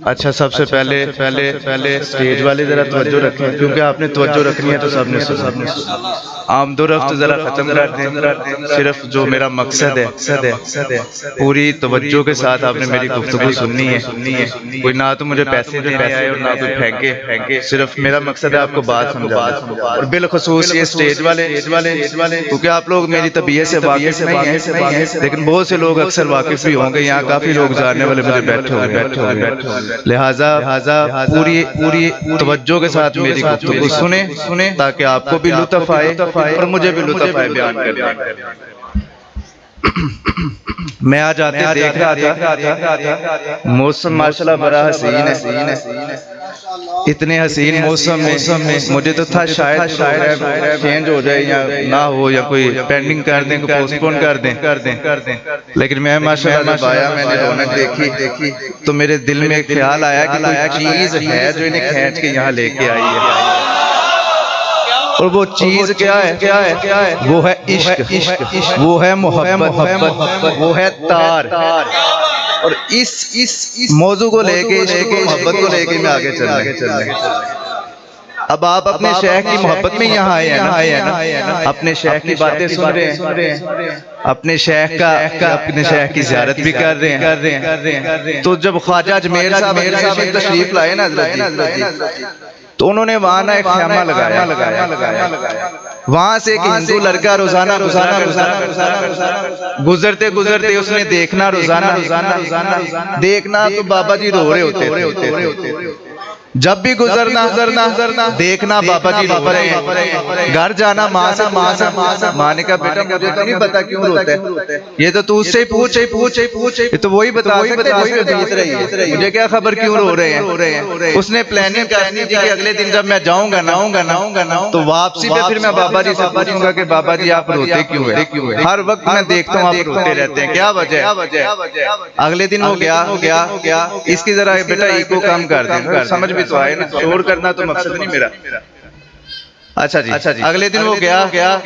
اچھا سب سے پہلے سٹیج والے ذرا توجہ رکھیں، کیونکہ آپ نے توجہ رکھنی ہے تو سب نے سنا۔ عام دو رفت ذرا ختم کر دیں، صرف جو میرا مقصد ہے پوری توجہ کے ساتھ آپ نے میری گفتگو سننی ہے۔ کوئی نہ تو مجھے پیسے دینے آئے اور نہ کوئی پھینکے، صرف میرا مقصد ہے آپ کو بات سمجھانا، اور بالخصوص یہ سٹیج والے، کیونکہ آپ لوگ میری طبیعت سے واقف نہیں ہیں، لیکن بہت سے لوگ اکثر واقف بھی ہوں گے، یہاں کافی لوگ جاننے والے مجھے بیٹھے ہوئے، لہٰذا پوری توجہ کے ساتھ میری گفتگو سنیں تاکہ آپ کو بھی لطف آئے اور مجھے بھی لطف آئے بیان کرنے۔ میں آج آتے دیکھ رہا تھا، موسم ماشاءاللہ بڑا حسین ہے، اتنے حسین موسم میں مجھے تو تھا شاید چینج ہو جائے یا نہ ہو، یا کوئی پینڈنگ کر دیں، کوئی پوسٹ پون کر دیں، لیکن میں ماشاءاللہ جب آیا میں نے رونق دیکھی تو میرے دل میں ایک خیال آیا کہ کوئی چیز ہے جو انہیں کھینچ کے یہاں لے کے آئی ہے، اور وہ چیز کیا ہے؟ وہ ہے عشق، وہ ہے محبت، وہ ہے تار، اور اس موضوع کو لے کے، عشق و محبت کو لے کے میں آگے چل رہا ہوں۔ اب آپ اپنے شیخ کی محبت میں یہاں آئے ہیں نا، اپنے شیخ کی باتیں سن رہے ہیں، اپنے شیخ کی زیارت بھی کر رہے ہیں، تو جب خواجہ اجمیر صاحب تشریف لائے نا تو انہوں نے وہاں ایک خیمہ لگایا، وہاں سے ایک ہندو لڑکا روزانہ گزرتے اس نے دیکھنا، روزانہ دیکھنا تو بابا جی رو رہے ہوتے، جب بھی گزرنا دیکھنا بابا جی رو رہے ہیں، گھر جانا ماں سے ماں نے کہا بیٹا مجھے تو نہیں پتا کیوں روتا ہے، یہ تو تو اس سے ہی پوچھ، یہ تو وہی بتا سکتے جس میں بیت رہی ہے، مجھے کیا خبر کیوں رو رہے ہیں۔ اس نے پلاننگ کرنی تھی کہ اگلے دن جب میں جاؤں گا تو واپسی پہ پھر میں بابا جی سے پوچھوں گا کہ بابا جی آپ روتے کیوں ہیں، ہر وقت میں دیکھتا ہوں آپ روتے رہتے ہیں، کیا وجہ ہے؟ اگلے دن وہ گیا، اس کی ذرا بیٹا ایکو کم کر دیں، سمجھ بھی تو آئے نا، شور کرنا تو مقصد نہیں میرا۔ اچھا جی، اگلے دن وہ گیا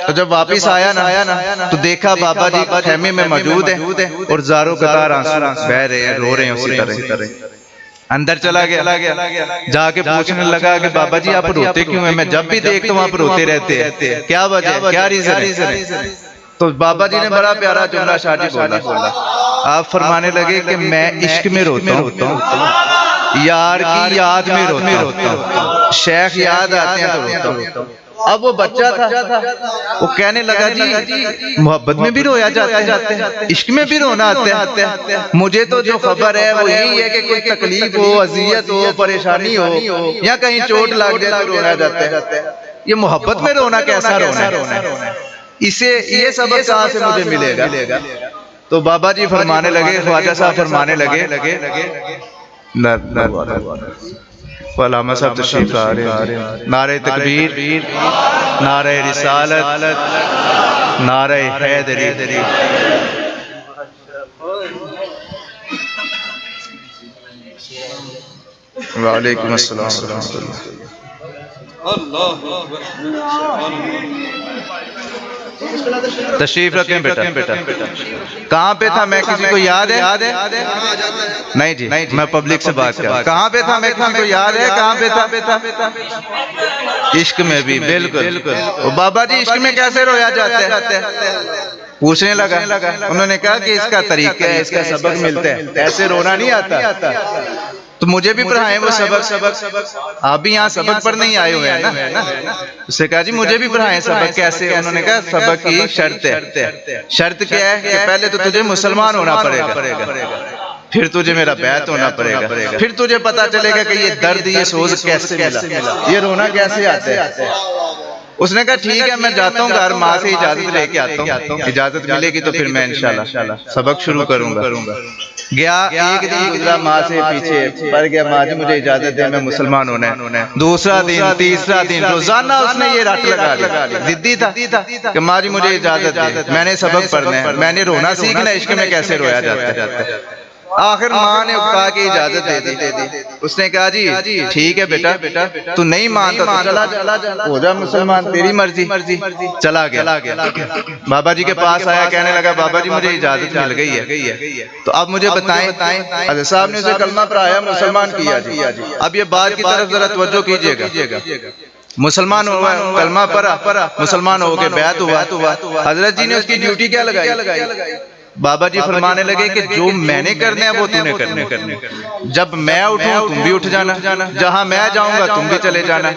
تو جب واپس آیا نا تو دیکھا بابا جی خیمے میں موجود ہیں اور زاروں قطار آنسو بہہ رہے ہیں، رو رہے ہیں اسی طرح۔ اندر چلا گیا، جا کے پوچھنے لگا کہ بابا جی آپ روتے کیوں ہیں؟ میں جب بھی دیکھتا ہوں آپ روتے رہتے ہیں، کیا وجہ ہے، کیا ریزن ہے؟ تو بابا جی نے بڑا پیارا جملہ شاٹی بولا، آپ فرمانے لگے کہ میں عشق میں روتا ہوں، یار کی یاد میں روتا ہوں، شیخ یاد آتے ہیں تو روتا ہوں۔ اب وہ بچہ تھا، وہ کہنے لگا جی محبت میں بھی رویا جاتا ہے، عشق میں بھی رونا آتا ہے، مجھے تو جو خبر ہے وہ یہی ہے کہ کوئی تکلیف ہو، اذیت ہو، پریشانی ہو، یا کہیں چوٹ لگ جائے تو رونا جاتا ہے، یہ محبت میں رونا کیسا رونا ہے؟ یہ سبق کہاں سے مجھے ملے گا؟ تو بابا جی فرمانے لگے، خواجہ صاحب فرمانے لگے، علامہ صاحب تشریف لا رہے ہیں، نعرہ تکبیر، نعرہ رسالت، نعرہ حیدری۔ وعلیکم السلام ورحمۃ اللہ۔ تشریف رکھیں بیٹا، کہاں پہ تھا میں، کسی کو یاد ہے؟ نہیں جی، میں پبلک سے بات کر، کہاں پہ تھا میں، کسی کو یاد ہے کہاں پہ تھا؟ عشق میں بھی، بالکل۔ بابا جی عشق میں کیسے رویا جاتا ہے؟ پوچھنے لگا، انہوں نے کہا کہ اس کا طریقہ ہے، اس کا سبق ملتا ہے، ایسے رونا نہیں آتا، تو مجھے بھی پڑھائیں وہ سبق، آپ بھی یہاں سبق پڑھنے ہی آئے ہوئے ہیں نا۔ اس نے کہا جی مجھے بھی پڑھائیں سبق، کیسے؟ انہوں نے کہا سبق کی شرط ہے، شرط کیا ہے کہ پہلے تو تجھے مسلمان ہونا پڑے گا، پھر تجھے میرا بیعت ہونا پڑے گا، پھر تجھے پتا چلے گا کہ یہ درد، یہ سوز کیسے ملا، یہ رونا کیسے آتا ہے۔ اس نے کہا ٹھیک ہے میں جاتا ہوں گھر، ماں سے اجازت لے کے آتا ہوں، اجازت ملے گی تو پھر میں انشاءاللہ سبق شروع کروں گا۔ گیا، ایک دن گزرا، ماں سے پیچھے پڑ گیا، ماں جی مجھے اجازت دے، میں مسلمان ہونا ہے۔ دوسرا دن، تیسرا دن، روزانہ اس نے یہ رٹ لگا لی، ضدی تھا کہ ماں جی مجھے اجازت دے، میں نے سبق پڑھنا ہے، میں نے رونا سیکھنا ہے، عشق میں کیسے رویا جاتا ہے۔ آخر ماں نے کہا کہ اجازت دے دی. اس نے کہا جی ٹھیک ہے بیٹا تو نہیں مانتا تو چلا جا ہو جا مسلمان تیری مرضی. چلا گیا. بابا جی کے پاس آیا کہنے لگا بابا جی مجھے اجازت مل گئی ہے تو اب مجھے بتائیں. حضرت صاحب نے اسے کلمہ پڑھایا مسلمان کیا جی. اب یہ بات کی طرف ذرا توجہ کیجئے گا. مسلمان ہوا کلمہ پڑھا مسلمان ہو کے بیعت ہوا. حضرت جی نے اس کی ڈیوٹی کیا لگائی؟ بابا جی فرمانے لگے کہ جو میں نے کرنا ہے وہ تم نے کرنا. جب میں اٹھوں تم بھی اٹھ جانا, جہاں میں جاؤں گا تم بھی چلے جانا,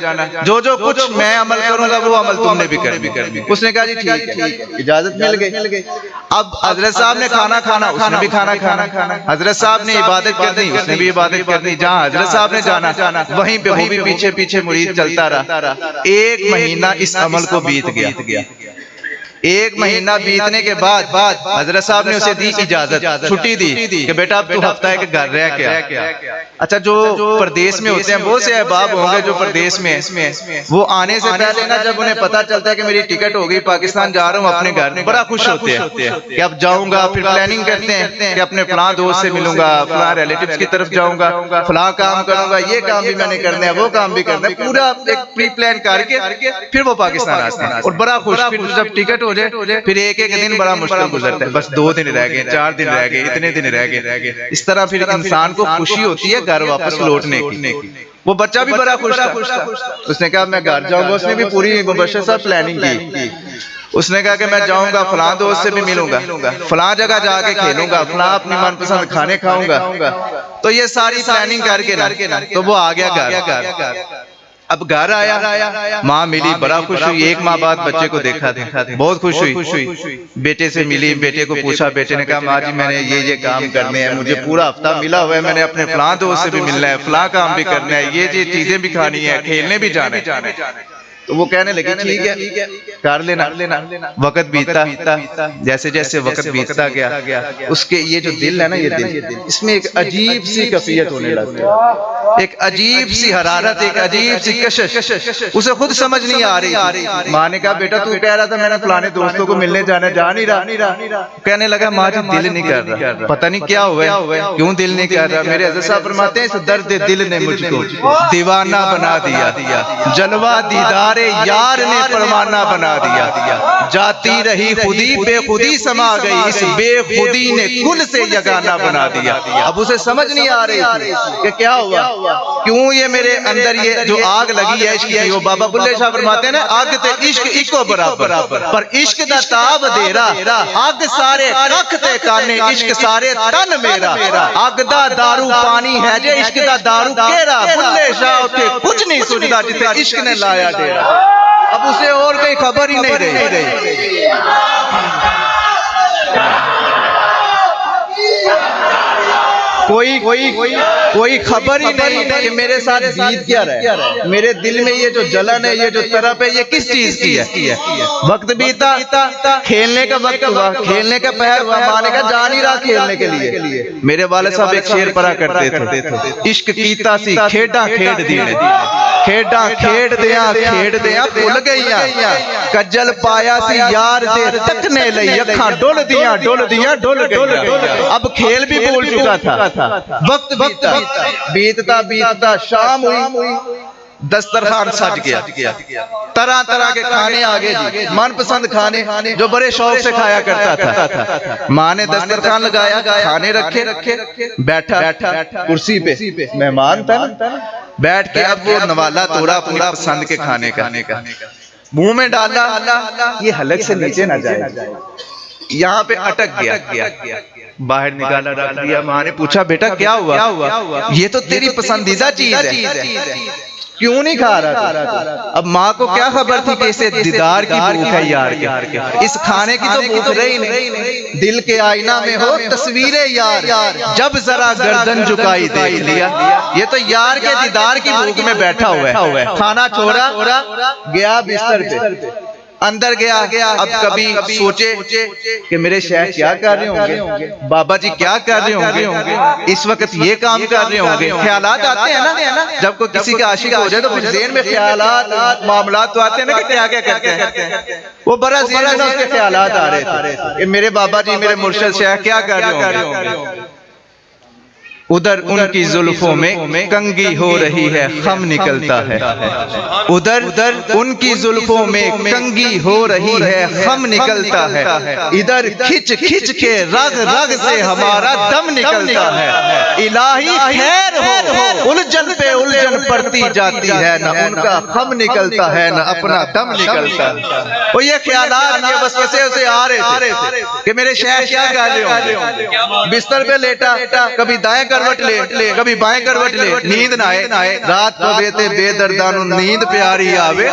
جو کچھ میں عمل کروں گا وہ عمل تم نے بھی کرنا. اس نے کہا جی ٹھیک ہے اجازت مل گئی. اب حضرت صاحب نے کھانا کھانا اس نے بھی کھانا. حضرت صاحب نے عبادت کرنی اس نے بھی عبادت کرنی. جہاں حضرت صاحب نے جانا وہیں پہ وہ بھی پیچھے مرید چلتا رہا. 1 مہینہ اس عمل کو بیت گیا. 1 مہینہ بیتنے کے بعد حضرت صاحب نے اسے دی اجازت, چھٹی دی کہ بیٹا اب تو ہفتہ ہے کہ گھر رہ کیا. اچھا جو پردیس میں ہوتے ہیں وہ سے احباب ہوں گے جو پردیس میں وہ آنے سے پہلے نا جب انہیں پتا چلتا ہے کہ میری ٹکٹ ہو گئی پاکستان جا رہا ہوں اپنے گھر بڑا خوش ہوتے ہیں کہ اب جاؤں گا. پھر پلاننگ کرتے ہیں کہ اپنے فلاں دوست سے ملوں گا, فلاں ریلیٹیوز کی طرف جاؤں گا, فلاں کام کروں گا, یہ کام بھی میں نے کرنا ہے وہ کام بھی کرنا ہے. پورا ایک پری پلان کر کے پھر وہ پاکستان آتے ہیں اور بڑا خوش. پھر جب ٹکٹ ہو جائے پھر ایک دن بڑا مشکل گزرتا ہے. بس 2 دن رہ گئے, 4 دن رہ گئے, اتنے دن رہ گئے. اس طرح پھر انسان کو خوشی ہوتی ہے گھر واپس لوٹنے کی. وہ بچہ بھی بڑا خوش تھا. اس نے کہا میں گھر جاؤں گا. اس نے بھی پوری مبشر صاحب پلاننگ کی. اس نے کہا کہ میں جاؤں گا فلاں دوست سے بھی ملوں گا, فلاں جگہ جا کے کھیلوں گا, فلاں اپنی من پسند کھانے کھاؤں گا. تو یہ ساری پلاننگ کر کے نا تو وہ آ گیا گھر. اب گھر آیا, ماں ملی, بڑا خوش ہوئی. 1 ماہ بعد بچے کو دیکھا بہت خوش ہوئی. بیٹے سے ملی, بیٹے کو پوچھا. بیٹے نے کہا ماں جی میں نے یہ کام کرنے ہیں, مجھے پورا ہفتہ ملا ہوا ہے, میں نے اپنے فلاں دوست سے بھی ملنا ہے, فلاں کام بھی کرنا ہے, یہ چیزیں بھی کھانی ہے, کھیلنے بھی جانا ہے. تو وہ کہنے لگے ٹھیک ہے کر لینا. وقت بیتا جیسے جیسے وقت بیتتا گیا اس کے یہ جو دل ہے نا یہ دل اس میں ایک عجیب سی کیفیت ہونے لگتی ہے, ایک عجیب سی حرارت, ایک عجیب سی کشش. اسے خود سمجھ نہیں آ رہی. ماں نے کہا بیٹا تو کہہ رہا تھا میں نے فلانے دوستوں کو ملنے جانا, جا نہیں رہا. کہنے لگا ماں جی دل نہیں کر رہا, پتہ نہیں کیا ہوا ہے, کیوں دل نہیں کر رہا. میرے حضرت صاحب فرماتے ہیں اس درد دل نے مجھ کو دیوانہ بنا دیا, جلوہ دیدار یار نے پروانہ بنا دیا. جاتی رہی خودی بے خودی سما گئی, اس بے خودی نے کل سے یگانہ بنا دیا. اب اسے سمجھ نہیں آ رہی تھی کہ کیا ہوا, کیوں یہ میرے اندر یہ جو آگ لگی ہے عشق کی. وہ بابا بلے شاہ فرماتے ہیں نا آگ تے عشق اکو برابر, پر عشق دا تاب دیرا, آگ سارے ککھ تے کانے, عشق سارے تن میرا. آگ دا دارو پانی ہے جے, عشق دا دارو کیرا. بلے شاہ اٹھے کچھ نہیں سنتا جتے عشق نے لایا ڈیرا. اب اسے اور کوئی خبر ہی نہیں رہی. کوئی خبر ہی نہیں کہ میرے ساتھ بیت کیا رہا ہے, میرے دل میں یہ جو جلن ہے, یہ جو طرف ہے, یہ کس چیز کی ہے. وقت بیتا, کھیلنے کا وقت ہوا, کھیلنے کا پہر ہوا. ماں نے کہا جا نہیں رہا کھیلنے کے لیے. میرے والد صاحب ایک شعر پڑھا کرتے تھے, عشق کیتا سی کھیڈا کھیڈ دیاں, کھیڈا کھیڈ دیاں بھول گئیاں, کجل پایا سی یار دے تکنے لئی, اکھاں ڈول دیاں گئیاں. اب کھیل بھی بھول چکا تھا. وقت بیتتا شام ہوئی, دسترخوان سج گیا. طرح طرح کے کھانے آگے جی, من پسند کھانے جو بڑے شوق سے کھایا کرتا تھا. ماں نے دسترخوان لگایا, کھانے رکھے, بیٹھا کرسی پہ, مہمان تھا نا, بیٹھ کے اب وہ نوالا توڑا اپنی پسند کے کھانے کا, منہ میں ڈالا, یہ حلق سے نیچے نہ جائے, یہاں پہ اٹک گیا. باہر نکالا رکھ دیا. ماں نے پوچھا بیٹا کیا ہوا, یہ تو تیری پسندیدہ چیز ہے, کیوں نہیں کھا رہا تھا. اب ماں کو کیا خبر تھی کہ اسے دیدار کی بھوک ہے یار کے, اس کھانے کی تو بھوک رہی نہیں. دل کے آئینہ میں ہو تصویر یار, جب ذرا گردن جھکائی دیکھ لیا. یہ تو یار کے دیدار کی بھوک میں بیٹھا ہوا ہے. کھانا چھوڑا, گیا بستر پہ, اندر گیا. اب کبھی سوچے کہ میرے شیخ کیا کر رہے ہوں گے, بابا جی کیا کر رہے ہوں گے, اس وقت یہ کام کر رہے ہوں گے. خیالات آتے ہیں نا, جب کوئی کسی کا عاشق ہو جائے تو پھر ذہن میں خیالات معاملات تو آتے ہیں نا کہ کیا کرتے ہیں. وہ بڑا ذہن میں اس کے خیالات آ رہے تھے کہ میرے بابا جی میرے مرشد شیخ کیا کر رہے ہوں گے. ادھر ان کی زلفوں میں کنگھی ہو رہی ہے خم نکلتا ہے، ادھر ان کی زلفوں میں کنگھی ہو رہی ہے خم نکلتا ہے، ادھر کھچ کھچ کے رگ رگ سے ہمارا دم نکلتا ہے۔ الہی خیر ہو، الجھن پہ الجھن پڑتی جاتی ہے، نہ ان کا خم نکلتا ہے نہ اپنا دم نکلتا ہے۔ وہ یہ خیالات یہ بس اسے آ رہے تھے کہ میرے شیخ کیا کہہ رہے ہوں، بستر پہ لیٹا کبھی دائیں کروٹ لے کبھی بائیں کروٹ لے، نیند نہ آئے، رات کو بیتے بے دردانو نیند پیاری آوے،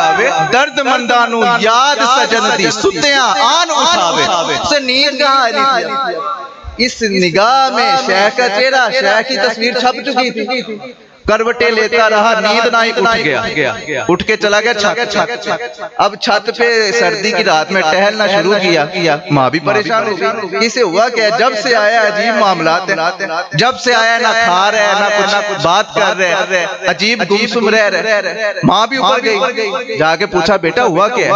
درد مندانو یاد سجن دی ستیاں آن اٹھاوے۔ اسے نیند کہاں آئی تھی؟ اس نگاہ میں شیخ کا چہرہ، شیخ کی تصویر چھپ چکی تھی، کروٹیں لیتا رہا، نیند نہ ہی اٹھ گیا، اٹھ کے چلا گیا چھت۔ اب چھت پہ سردی کی رات میں ٹہلنا شروع کیا، ماں بھی پریشان ہو گئی، اسے ہوا کہ جب سے آیا عجیب معاملات ہیں، جب سے آیا نہ کھا رہے نہ کچھ بات کر رہے، عجیب گمسم رہے۔ ماں بھی اوپر گئی، جا کے پوچھا بیٹا ہوا کیا؟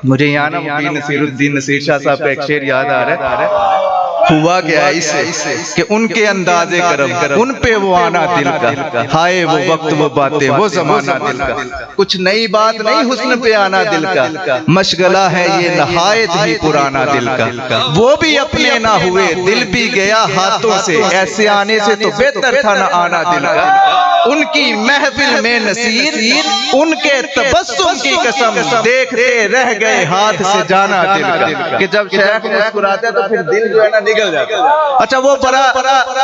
مجھے یہاں نا مفید نصیر الدین نصیر شاہ صاحب کا ایک شعر یاد آ رہا ہے، ہوا کیا ہے اس سے کہ ان کے انداز کرم ان پہ وہ آنا دل کا، ہائے وہ وقت وہ باتیں وہ زمانہ دل کا، کچھ نئی بات نہیں حسن پہ آنا دل کا، مشغلہ ہے یہ نہایت ہی پرانا دل کا، وہ بھی اپنے نہ ہوئے دل بھی گیا ہاتھوں سے، ایسے آنے سے تو بہتر تھا نہ آنا دل کا۔ ان کی محفل میں نصیر ان کے تبسم کی قسم دیکھتے رہ گئے ہاتھ سے جانا دل کا، کہ جب شیخ مسکراتے تو پھر دل جو ہے نا نکل جاتا۔ اچھا وہ بڑا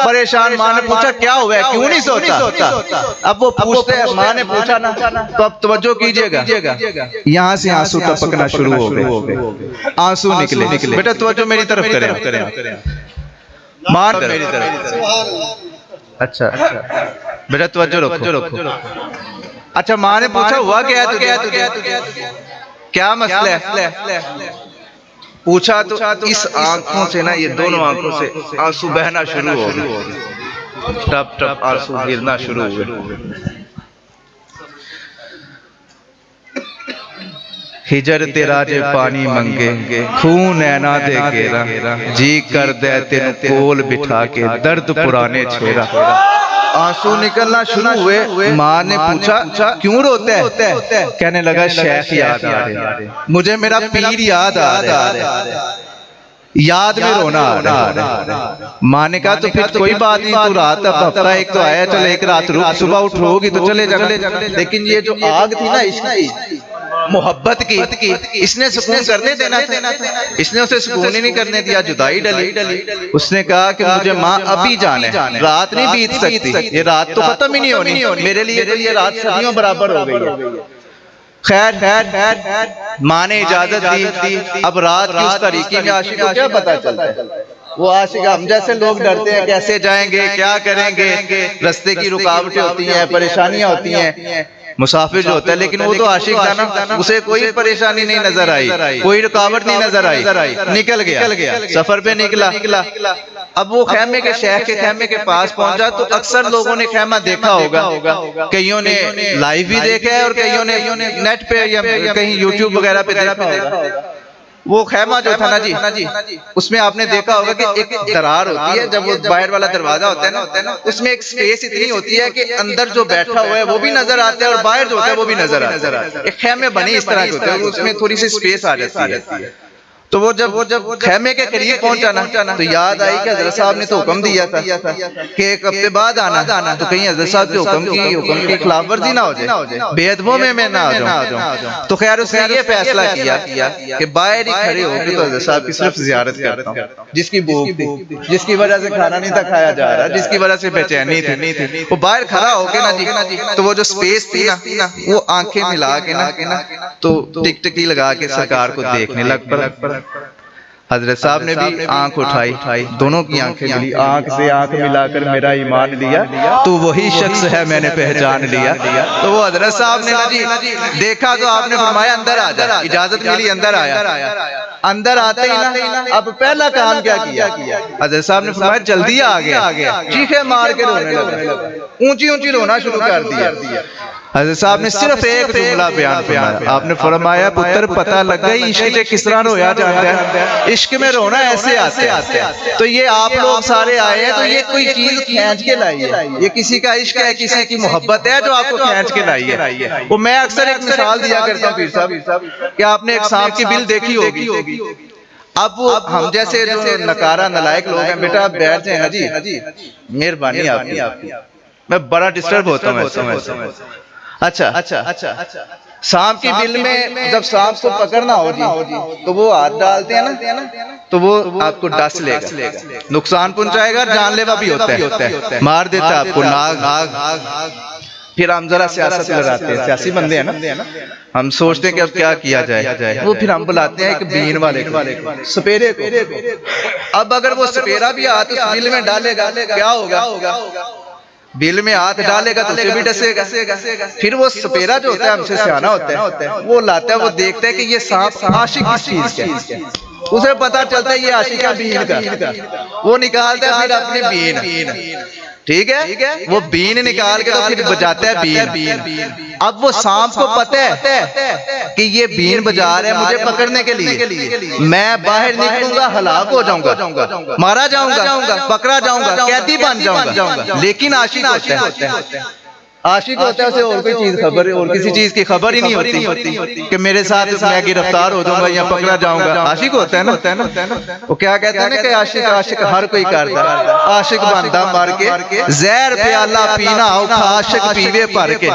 پریشان، ماں نے پوچھا کیا ہوا ہے، کیوں نہیں سوتا؟ اب وہ پوچھتے ہیں، ماں نے پوچھا نا تو اب توجہ کیجئے گا، یہاں سے آنسو ٹپکنا شروع ہو گئے، آنسو نکلے۔ بیٹا توجہ میری طرف کریں، ماں میری طرف، اچھا بیٹا توجہ رکھو۔ اچھا ماں نے پوچھا ہوا کیا ہے تجھے، کیا مسئلہ ہے؟ پوچھا تو اس آنکھوں سے نا، یہ دونوں آنکھوں سے آنسو بہنا شروع ہو گئے، ٹپ ٹپ آنسو گرنا شروع ہوئے۔ ہجر تیرا جے پانی منگے خون اینا دے گیرا، جی کر دے تین کول بٹھا کے درد پرانے چھیرا۔ آنسو نکلنا شروع ہوئے، ماں نے پوچھا کیوں روتے ہے؟ کہنے لگا شیخ یاد آ رہے، مجھے میرا پیر یاد آ رہا، یاد میں رونا آ رہا۔ ماں نے کہا تو پھر کوئی بات نہیں، تو رات اب ہفتہ ایک تو آیا، چل ایک رات رک، صبح اٹھ ہوگی تو چلے جا۔ لیکن یہ جو آگ تھی نا عشق کی، محبت کی، اس نے سکون کرنے دینا تھا، اس نے اسے سکون ہی نہیں کرنے دیا، جدائی ڈلی۔ اس نے کہا کہ مجھے ماں ابھی جانے، رات نہیں بیت سکتی، یہ رات تو ختم ہی نہیں ہونی، میرے لیے یہ رات صدیوں برابر ہو گئی ہے۔ خیر ماں نے اجازت دی۔ اب رات کی اس طریقے میں عاشق کو کیا پتا چلتا ہے، وہ عاشق ہم جیسے لوگ ڈرتے ہیں کیسے جائیں گے، کیا کریں گے، رستے کی رکاوٹیں ہوتی ہیں، پریشانیاں ہوتی ہیں، مسافر جو ہوتا ہے، لیکن وہ تو عاشق تھا نا، اسے کوئی پریشانی نہیں نظر آئی، کوئی رکاوٹ نہیں نظر آئی، نکل گیا، سفر پہ نکلا۔ اب وہ خیمے کے، شیخ کے خیمے کے پاس پہنچا تو اکثر لوگوں نے خیمہ دیکھا ہوگا، کئیوں نے لائیو بھی دیکھا ہے اور کئیوں نے نیٹ پہ یا کہیں یوٹیوب وغیرہ پہ دیکھا ہوگا۔ وہ خیمہ جو تھا نا جی، اس میں آپ نے دیکھا ہوگا کہ ایک درار ہوتی ہے، جب وہ باہر والا دروازہ ہوتا ہے نا، اس میں ایک سپیس اتنی ہوتی ہے کہ اندر جو بیٹھا ہوا ہے وہ بھی نظر آتا ہے اور باہر جو ہوتا ہے وہ بھی نظر آتا ہے۔ ایک خیمے بنے اس طرح کے ہوتے ہیں، اس میں تھوڑی سی سپیس آ جاتی ہے۔ تو وہ جب خیمے کے قریب پہنچا نا تو یاد آئی کہ حضرت صاحب نے تو حکم دیا تھا کہ ایک ہفتے بعد آنا، تو کہیں حضرت صاحب کے حکم کی خلاف ورزی نہ ہو جائے، بے ادبوں میں نہ آ جاؤں۔ تو خیر اس نے یہ فیصلہ کیا کہ باہر ہی کھڑے ہو کے تو حضرت صاحب کی صرف زیارت کرتا ہوں، جس کی بھوک تھی، جس کی وجہ سے کھانا نہیں تھا کھایا جا رہا، جس کی وجہ سے بے چینی تھی، وہ باہر کھڑا ہو کے نا جی، تو وہ جو سپیس تھی نا، وہ آنکھیں ملا کے نا تو ٹک ٹکی لگا کے سرکار کو دیکھنے لگ پڑا۔ حضرت صاحب نے بھی آنکھ اٹھائی، دونوں کی آنکھیں ملی، آنکھ سے آنکھ ملا کر میرا ایمان لیا، تو وہی شخص ہے میں نے پہچان لیا۔ تو وہ حضرت صاحب نے جی دیکھا تو آپ نے فرمایا اندر آ جا، اجازت ملی، اندر آیا۔ اندر آتے ہی نا اب پہلا کام کیا کیا؟ حضرت صاحب نے فرمایا جلدی آ گیا، چیخے مار کے رونے لگا، اونچی اونچی رونا شروع کر دیا۔ حضرت صاحب نے صرف ایک جملہ بیان فرمایا، آپ نے فرمایا پتر پتہ لگ گئی عشق کس طرح رویا جاتا ہے، عشق میں رونا ایسے آتے ہیں۔ تو یہ آپ لوگ سارے آئے ہیں تو یہ کوئی چیز کھینچ کے لائی ہے، یہ کسی کا عشق ہے، کسی کی محبت ہے جو آپ کو کھینچ کے لائی ہے۔ وہ میں اکثر ایک مثال دیا کرتا ہوں پیر صاحب کہ آپ نے ایک سانپ کی بل دیکھی ہوگی، اب وہ ہم جیسے جو نکارہ نلائق لوگ ہیں، بیٹا آپ بیٹھ جائیں نا جی، مہربانی آپ کی، میں بڑا ڈسٹرب ہوتا ہوں۔ اچھا سانپ کی بل میں جب سانپ کو پکڑنا ہو جی تو وہ ہاتھ ڈالتے ہیں نا تو وہ آپ کو ڈس لے گا، نقصان پہنچائے گا، جان لیوا بھی ہوتا ہے، مار دیتا ہے آپ کو، ناگ۔ پھر ہم ذرا سیاست لڑاتے ہیں، سیاسی بندے ہیں نا، ہم سوچتے ہیں کہ اب کیا کیا جائے، وہ پھر ہم بلاتے ہیں ایک بین والے کو، سپیرے کو۔ اب اگر وہ سپیرا بھی ہاتھ اس بل میں ڈالے گا کیا ہوگا؟ بل میں ہاتھ ڈالے گا تو اسے بھی ڈسے گا۔ پھر وہ سپیرا جو ہوتا ہے ہم سے سیانا ہوتا ہے، وہ لاتا ہے، وہ دیکھتا ہے کہ یہ سانپ عاشق کس چیز کا ہے، اسے پتا چلتا ہے یہ عاشق ہے بین کا، وہ نکالتا ہے پھر اپنی بین، ٹھیک ہے، وہ بین نکال کے تو پھر بجاتا ہے بین۔ اب وہ سانپ کو پتہ ہے کہ یہ بین بجا رہے ہیں مجھے پکڑنے کے لیے، میں باہر نکلوں گا ہلاک ہو جاؤں گا، مارا جاؤں گا، پکڑا جاؤں گا، قیدی بن جاؤں گا، لیکن عاشق ہوتا ہے، عاشق ہوتا ہے، اسے اور کوئی چیز خبر، اور کسی چیز کی خبر ہی نہیں ہوتی کہ میرے ساتھ میں گرفتار ہو جاؤں گا یا پکڑا جاؤں گا۔ عاشق ہوتا ہے نا، وہ کیا کہتے ہیں نا کہ عاشق ہر کوئی کرتا ہے، عاشق بندہ مار کے زہر پیالہ پینا ہو عاشق پیوے پر کے،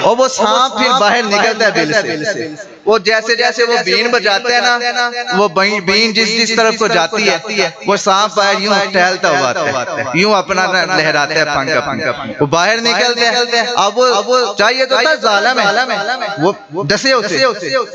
اور وہ سانپ پھر باہر نکلتا ہے بل سے، وہ جیسے جیسے وہ بین بجاتا ہے نا، وہ بین جس طرف کو جاتی ہے وہ سانپ باہر یوں ٹہلتا ہوا آتا ہے، یوں اپنا لہراتا ہے پنکھ، وہ باہر نکلتے ہیں۔ اب وہ چاہیے تو تھا ظالم ہے، وہ ڈسے اسے،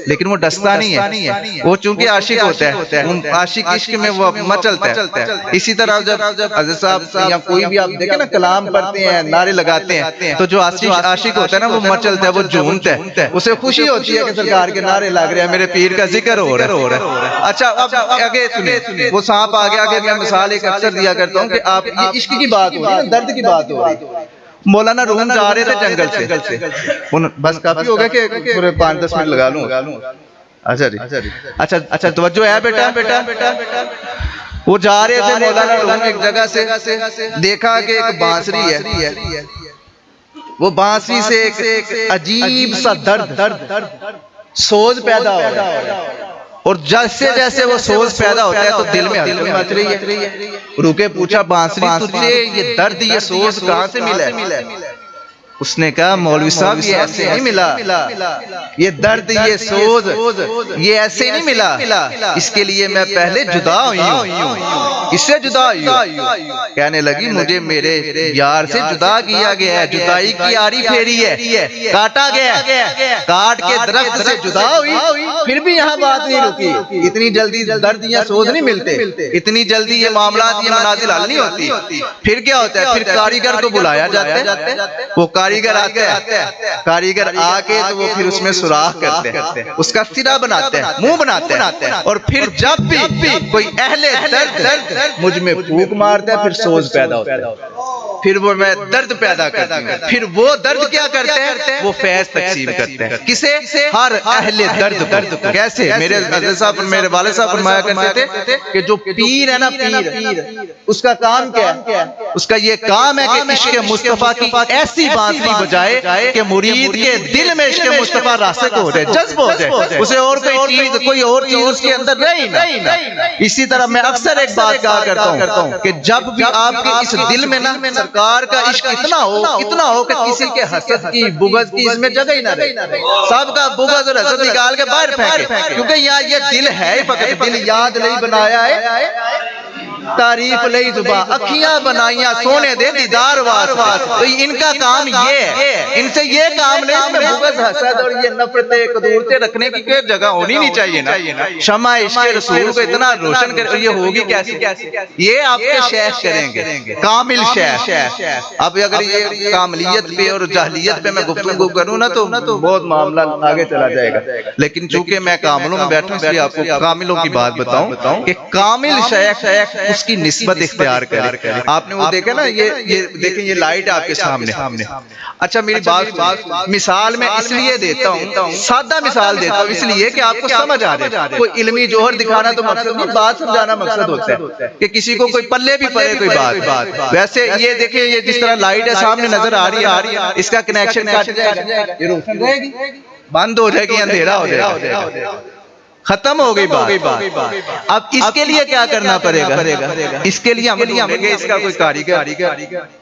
لیکن وہ ڈستا نہیں ہے، وہ چونکہ عاشق ہوتا ہے، عاشق عشق میں وہ مچلتا ہے۔ اسی طرح جب حضرت صاحب یا کوئی بھی آپ دیکھیں نا کلام پڑھتے ہیں، نعرے لگاتے ہیں، تو جو عاشق ہوتا ہے نا وہ مچلتا ہے، وہ جھومتا ہے، اسے خوشی ہوتی ہے کہ سرکار کے نعرے لگ رہے ہیں، میرے پیر کا ذکر ہو رہا ہے۔ اچھا اب آگے سنیں، وہ سانپ آگے میں مثال ایک اکثر دیا کرتا ہوں کہ آپ یہ عشق کی بات ہو رہی ہے، درد کی بات ہو رہی ہے۔ مولانا روم جا رہے تھے جنگل سے، بس کافی ہو گیا کہ پورے 5-10 منٹ لگا لوں۔ اچھا جی، اچھا توجہ ہے بیٹا، وہ جا رہے تھے مولانا روم ایک جگہ سے، دیکھا کہ ایک بانسری ہے، وہ بانسری سے ایک عجیب سا درد سوز پیدا ہو رہا ہے، اور جیسے جیسے وہ سوز پیدا ہوتا ہے تو دل میں ہلچل مچ رہی ہے۔ روکے پوچھا بانسری تجھے یہ درد یہ سوز کہاں سے ملا ہے؟ اس نے کہا مولوی صاحب یہ ایسے نہیں ملا، یہ درد یہ سوز یہ ایسے نہیں ملا، اس کے لیے میں پہلے جدا ہوئی ہوں۔ اس سے جدا ہوئی ہوں؟ کہنے لگی مجھے میرے یار سے جدا کیا گیا ہے، جدائی کی آری پھیری ہے، کاٹا گیا ہے، کاٹ کے درخت سے جدا ہوئی، پھر بھی یہاں بات نہیں رکی۔ اتنی جلدی درد یا سوز نہیں ملتے، اتنی جلدی یہ معاملات یہ منازل حل نہیں ہوتی۔ پھر کیا ہوتا ہے؟ پھر کاریگر کو بلایا جاتا ہے، وہ کاریگر آتے ہیں، کاریگر آ کے تو وہ پھر اس میں سوراخ کرتے ہیں، اس کا سرا بناتے ہیں، منہ بناتے ہیں، اور پھر جب بھی کوئی اہل درد مجھ میں پھونک مارتا ہے پھر سوز پیدا ہوتا ہے، پھر وہ میں درد پیدا کرتا ہوں، پھر وہ درد کیا کرتے ہیں؟ وہ فیض تقسیم کرتے ہیں، کسے؟ ہر اہل درد کو۔ کیسے؟ میرے حضرت صاحب میرے والد صاحب فرمایا کرتے تھے کہ جو پیر ہے نا، پیر اس کا کام کیا ہے؟ اس کا یہ کام ہے کہ عشق مصطفیٰ کی ایسی بانسری بجائے کہ مرید کے دل میں عشق مصطفیٰ راسخ ہو جائے، جذب ہو جائے، اسے اور کوئی اور چیز اس کے اندر رہی نہ۔ اسی طرح میں اکثر ایک بات کہا کرتا ہوں کہ جب بھی آپ کے اس دل میں نا سرکار کا عشق اتنا ہو کہ کسی کے حسد کی بغض کی اس میں جگہ ہی نہ رہے، سب کا بغض اور حسد نکال کے باہر پھینکے، کیونکہ یہاں یہ دل ہے ہی فقط، دل یاد نہیں بنایا ہے تعریف لئی زبان اکھیاں بنائیاں سونے دے دیدار واسطے. تو ان کا کام یہ ہے, ان سے یہ کام لے اس میں بغض حسد اور یہ نفرتیں قدورتیں رکھنے کی کوئی جگہ ہونی نہیں چاہیے نا. شمع عشق رسول کو اتنا روشن کر, یہ ہوگی کیسے؟ یہ آپ کے شیخ کریں گے, کامل شیخ. اب اگر یہ کاملیت پہ اور جاہلیت پہ میں گفتگو کروں نا تو بہت معاملہ آگے چلا جائے گا, لیکن چونکہ میں کاملوں میں بیٹھوں اس لیے آپ کو کاملوں کی بات بتاؤں کہ کامل شیخ اس کی نسبت اختیار کرے. آپ نے وہ دیکھا نا, یہ دیکھیں یہ لائٹ آپ کے سامنے. اچھا میری بات مثال میں اس لیے دیتا ہوں, سادہ مثال دیتا ہوں اس لیے کہ آپ کو سمجھ آ جائے. کوئی علمی جوہر دکھانا تو مقصد نہیں, بات سمجھانا مقصد ہوتا ہے کہ کسی کو کوئی پلے بھی پڑے کوئی بات. ویسے یہ دیکھیں یہ جس طرح لائٹ ہے سامنے نظر آ رہی ہے, اس کا کنیکشن کٹ جائے گا, یہ روشن رہے گی, بند ہو جائے گی, اندھیرا ہو جائے گا, ختم ہو گئی بات. اب اس کے لیے کیا کرنا پڑے گا؟ اس کے لیے عملی ہمیں اس کا کوئی کاریگر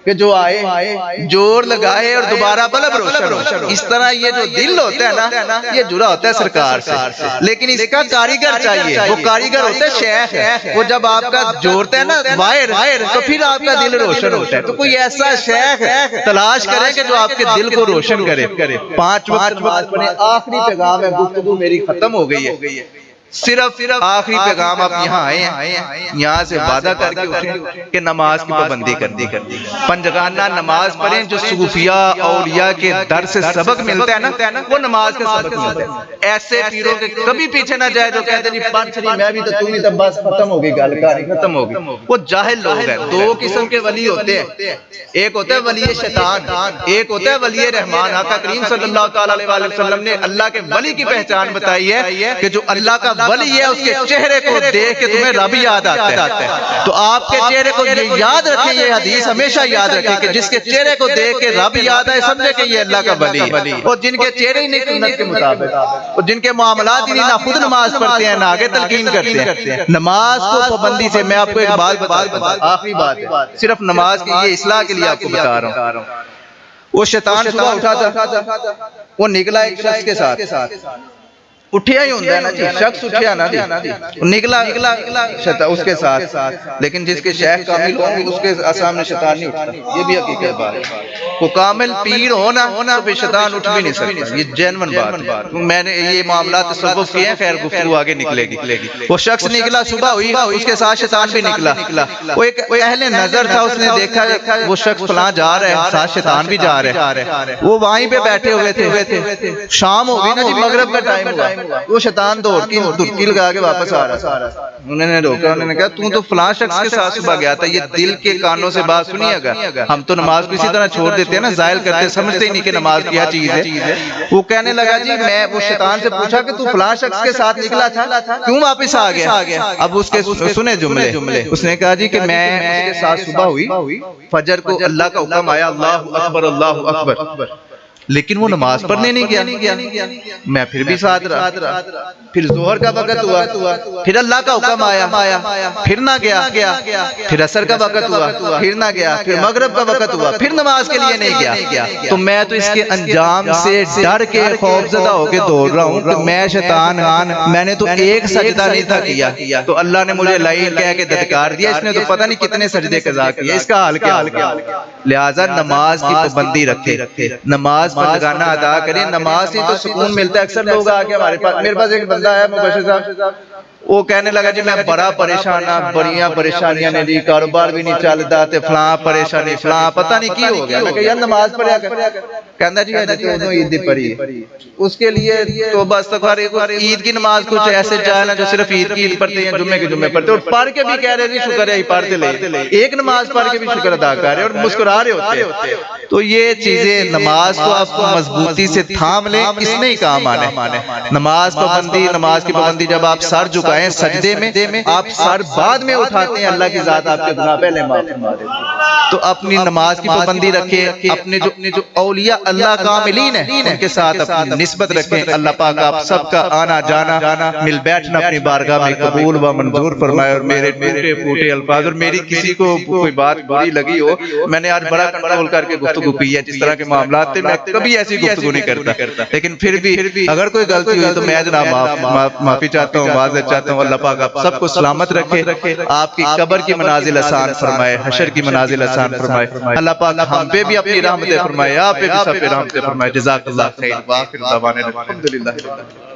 کہ جو آئے جوڑ لگائے اور دوبارہ بلب روشن. اس طرح یہ جو دل ہوتا ہے نا, یہ جڑا ہوتا ہے سرکار سے, لیکن اس کا کاریگر چاہیے. وہ کاریگر ہوتا ہے شیخ. وہ جب آپ کا جوڑتا ہے نا وائر, تو پھر آپ کا دل روشن ہوتا ہے. تو کوئی ایسا شیخ تلاش کریں کہ جو آپ کے دل کو روشن کرے. 5 وقت نماز پڑھیں. آخری پیغام ہے, گفتگو میری ختم ہو گئی ہے. صرف آخری پیغام آپ یہاں آئے ہیں, یہاں سے وعدہ کر کے اٹھیں کہ نماز کی پابندی کرنی. پنجگانہ نماز پڑھیں. جو صوفیاء اولیاء کے در سے سبق ملتا ہے نا, وہ نماز کا سبق ملتا ہے. ایسے پیروں کے کبھی پیچھے نہ جائے جو کہتے ہیں پڑھ چلی میں بھی تو تم ہی, تب بس ختم ہو گئی گل, کہانی ختم ہو گئی. وہ جاہل لوگ ہیں. 2 قسم کے ولی ہوتے ہیں, ایک ہوتا ہے ولی شیطان, ایک ہوتا ہے ولی رحمان. آقا کریم صلی اللہ تعالی علیہ وسلم نے اللہ کے ولی کی پہچان بتائی ہے کہ جو اللہ کا ولی ہے اس کے چہرے کو دیکھ کے تمہیں رب یاد آتا ہے. تو آپ کے چہرے کو یہ یاد رکھیں, یہ حدیث ہمیشہ یاد رکھیں کہ جس کے چہرے کو دیکھ کے رب یاد آئے سمجھے کہ یہ اللہ کا ولی ہے. اور جن کے چہرے ہی نہیں سنت کے مطابق, اور جن کے معاملات ہی نہیں, نہ خود نماز پڑھتے ہیں نہ آگے تلقین کرتے ہیں. نماز کو پابندی سے میں آپ کو ایک بات بتا, آخری بات ہے, صرف نماز کی یہ اصلاح کے لیے آپ کو بتا رہا ہوں. وہ شیطان صبح اٹھا تھا, وہ نکلا ایک شخص کے ساتھ. اٹھیا ہی ہوتا ہے نا جی, شخص اٹھیا نا جی, نکلا اس کے ساتھ. لیکن جس کے شیخ کامل ہوں اس کے سامنے شیطان نہیں اٹھتا. یہ بھی حقیقت بات ہے. وہ کامل پیر ہونا تو پھر شیطان اٹھ بھی نہیں سکتا. یہ جینون بات ہے. میں نے یہ معاملات تصوف کیے ہیں, خیر گفتگو آگے نکلے گی. وہ شخص نکلا, صبح ہوئی, اس کے ساتھ شیطان بھی نکلا. وہ ایک اہل نظر تھا, اس نے دیکھا وہ شخص فلاں جا رہا ہے, ساتھ شیطان بھی جا رہا ہے. وہ وہیں پہ بیٹھے ہوئے تھے. شام ہو گئی نا جی, مغرب کا ٹائم ہوا. وہ شیطان دھڑکی لگا کے واپس آ رہا. انہوں نے روکا, انہوں نے کہا تو فلاں شخص کے ساتھ صبح گیا تھا. یہ دل کے کانوں سے بات سنیے گا. ہم تو نماز کو اسی طرح چھوڑ دیتے ہیں نا, زائل کرتے, سمجھتے ہی نہیں کہ نماز کیا چیز ہے. وہ کہنے لگا جی میں, وہ شیطان سے پوچھا کہ تو فلاں شخص کے ساتھ نکلا تھا, کیوں واپس آ گیا؟ اب اس کے سنے جملے. اس نے کہا جی کہ میں اس کے ساتھ صبح ہوئی, فجر کو اللہ کا حکم آیا, اللہ اکبر اللہ اکبر, لیکن وہ نماز پڑھنے نہیں گیا. میں پھر بھی ساتھ رہا. پھر ظہر کا وقت ہوا, پھر اللہ کا حکم آیا, پھر نہ گیا. پھر عصر کا وقت ہوا, پھر نہ گیا. پھر مغرب کا وقت ہوا, پھر نماز کے لیے نہیں گیا. تو میں تو اس کے انجام سے ڈر کے خوف زدہ ہو کے دوڑ رہا ہوں کہ میں شیطان, میں نے تو ایک سجدہ نہیں تھا کیا, تو اللہ نے مجھے لعین کہہ کے دھتکار دیا. اس نے تو پتہ نہیں کتنے سجدے قضا کیے. اس کا حال کیا؟ لہٰذا نماز کی پابندی رکھے, نماز پنجگانہ ادا کریں. نماز سے تو سکون ملتا ہے. اکثر لوگ آ کے ہمارے پاس, میرے پاس ایک بندہ ہے مبشر صاحب, وہ کہنے لگا جی میں بڑا پریشان ہوں, بڑیاں پریشانیاں نے جی, کاروبار بھی نہیں چلتا, تے فلاں پریشانی فلاں, پتہ نہیں کی ہو گیا. میں کہا یار نماز پڑھیا کر. کہنا جی تو عید دی پڑھی, اس کے لیے توبہ استغفار. عید کی نماز کچھ ایسے جائے نا جو صرف عید کی عید پڑھتے ہیں, جمعے کی جمعے پڑھتے ہیں, اور پڑھ کے بھی کہہ رہے ہیں شکر ہے پڑھتے لے, ایک نماز پڑھ کے بھی شکر ادا کر رہے اور مسکرا رہے ہوتے ہیں. تو یہ چیزیں نماز کو آپ کو مضبوطی سے تھام لیں, اس میں ہی کام آنے. نماز پابندی, نماز کی پابندی, جب آپ سر جھکائیں سجدے میں, آپ سر بعد میں اٹھاتے ہیں, اللہ کی ذات آپ کے گناہ پہلے معاف فرما دیتی ہے. تو اپنی نماز کی پابندی رکھیں، اپنے جو اولیاء اللہ کاملین ہیں ان کے ساتھ اپنی نسبت رکھیں۔ اللہ پاک آپ سب کا آنا جانا مل بیٹھنا اپنی بارگاہ میں قبول و منظور فرمائے، اور میرے ٹوٹے پھوٹے الفاظ، اور میری کسی کو کوئی بات بری لگی ہو، میں نے آج بڑا کنٹرول کر کے گفتگو کی ہے، جس طرح کے معاملات تھے میں کبھی ایسی گفتگو نہیں کرتا، لیکن پھر بھی اگر کوئی غلطی ہوئی تو میں جناب معافی چاہتا ہوں، معذرت چاہتا ہوں۔ اللہ پاک آپ سب کو سلامت رکھے، آپ کی قبر کی منازل آسان فرمائے، حشر کی منازل آسان فرمائے۔ اللہ پاک ہم پہ بھی اپنی رحمتیں فرمائے، آپ پہ بھی سب پہ رحمتیں فرمائے۔ جزاک اللہ خیر، وآخر دعوانا الحمدللہ۔